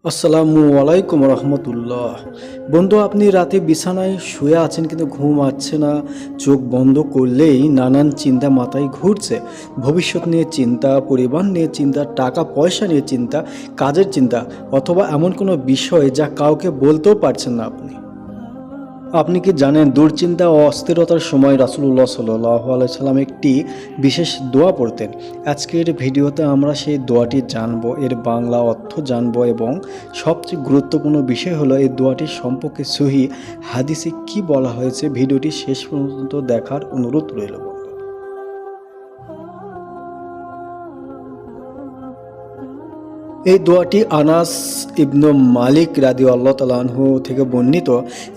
আসসালামু আলাইকুম রহমতুল্লাহ। বন্ধু, আপনি রাতে বিছানায় শুয়ে আছেন কিন্তু ঘুম আসছে না। চোখ বন্ধ করলেই নানান চিন্তা মাথায় ঘুরছে। ভবিষ্যৎ নিয়ে চিন্তা, পরিবার নিয়ে চিন্তা, টাকা পয়সা নিয়ে চিন্তা, কাজের চিন্তা, অথবা এমন কোনো বিষয় যা কাউকে বলতেও পারছেন না আপনি। আপনি কি জানেন, দুশ্চিন্তা ও অস্থিরতার সময় রাসূলুল্লাহ সাল্লাল্লাহু আলাইহি সাল্লাম একটি বিশেষ দোয়া পড়তেন। আজকের ভিডিওতে আমরা সেই দোয়াটি জানব, এর বাংলা অর্থ জানব এবং সবচেয়ে গুরুত্বপূর্ণ বিষয় হলো এই দোয়াটির সম্পর্কে সহিহ হাদিসে কি বলা হয়েছে। ভিডিওটি শেষ পর্যন্ত দেখার অনুরোধ রইল। এই দোয়াটি আনাস ইবনু মালিক রাদিয়াল্লাহু তাআলা আনহু থেকে বর্ণিত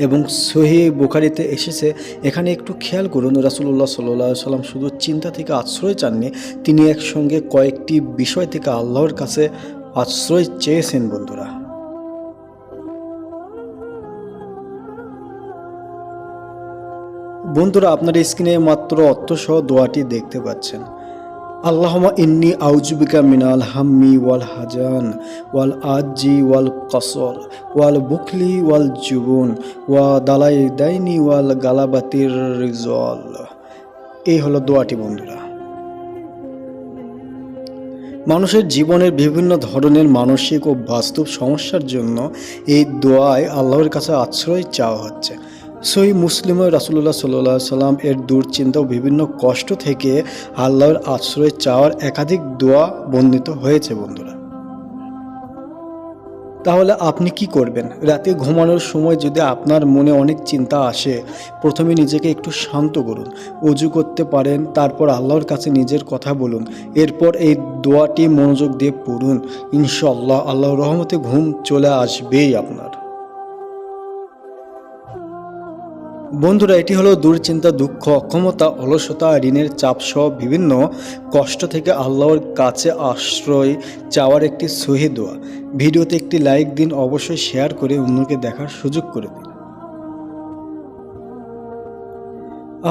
এবং সহিহ বুখারীতে এসেছে। এখানে একটু খেয়াল করুন, রাসূলুল্লাহ সাল্লাল্লাহু আলাইহি সাল্লাম শুধু চিন্তা থেকে আশ্রয় চাননি, তিনি একসঙ্গে কয়েকটি বিষয় থেকে আল্লাহর কাছে আশ্রয় চেয়েছেন। বন্ধুরা, আপনার স্ক্রিনে মাত্র অর্থসহ দোয়াটি দেখতে পাচ্ছেন। আল্লাহুম্মা ইন্নী আউযুবিকা মিনাল হাম্মি ওয়াল হাজান ওয়াল আজ্জি ওয়াল কাসল ওয়াল বুখলি ওয়াল জুবুন ওয়া দালাই দাইনি ওয়াল গালাবাতির রিজল। এই হলো দোয়াটি বন্ধুরা। মানুষের জীবনের বিভিন্ন ধরনের মানসিক ও বাস্তব সমস্যার জন্য এই দোয়ায় আল্লাহর কাছে আশ্রয় চাওয়া হচ্ছে। সহিহ মুসলিমে রাসূলুল্লাহ সাল্লাল্লাহু আলাইহি সাল্লাম এর দুশ্চিন্তা ও বিভিন্ন কষ্ট থেকে আল্লাহর আশ্রয় চাওয়ার একাধিক দোয়া বর্ণিত হয়েছে বন্ধুরা। তাহলে আপনি কি করবেন? রাতে ঘুমানোর সময় যদি আপনার মনে অনেক চিন্তা আসে, প্রথমে নিজেকে একটু শান্ত করুন। অজু করতে পারেন, তারপর আল্লাহর কাছে নিজের কথা বলুন। এরপর এই দোয়াটি মনোযোগ দিয়ে পড়ুন। ইনশাআল্লাহ আল্লাহর রহমতে ঘুম চলে আসবেই আপনার। বন্ধুরা, এটি হলো দুশ্চিন্তা, দুঃখ, অক্ষমতা, অলসতা, ঋণের চাপ সহ বিভিন্ন কষ্ট থেকে আল্লাহর কাছে আশ্রয় চাওয়ার একটি সহিহ দোয়া। ভিডিওতে একটি লাইক দিন, অবশ্যই শেয়ার করে অন্যকে দেখার সুযোগ করে দিন।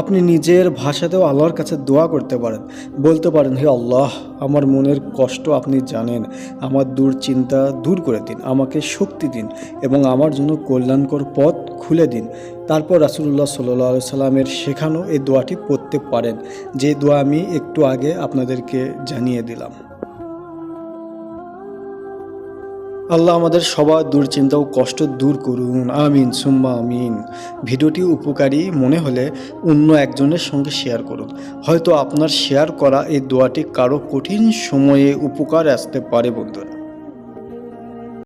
আপনি নিজের ভাষাতেও আল্লাহর কাছে দোয়া করতে পারেন। বলতে পারেন, হে আল্লাহ, আমার মনের কষ্ট আপনি জানেন, আমার দুশ্চিন্তা দূর করে দিন, আমাকে শক্তি দিন এবং আমার জন্য কল্যাণকর পথ খুলে দিন। তারপর রাসূলুল্লাহ সাল্লাল্লাহু আলাইহি সাল্লামের শেখানো এই দোয়াটি পড়তে পারেন, যে দোয়া আমি একটু আগে আপনাদেরকে জানিয়ে দিলাম। আল্লাহ আমাদের সবার দুশ্চিন্তা ও কষ্ট দূর করুন, আমিন সুম্মা আমিন। ভিডিওটি উপকারী মনে হলে অন্য একজনের সঙ্গে শেয়ার করুন। হয়তো আপনার শেয়ার করা এই দোয়াটি কারো কঠিন সময়ে উপকার আসতে পারে বন্ধুরা।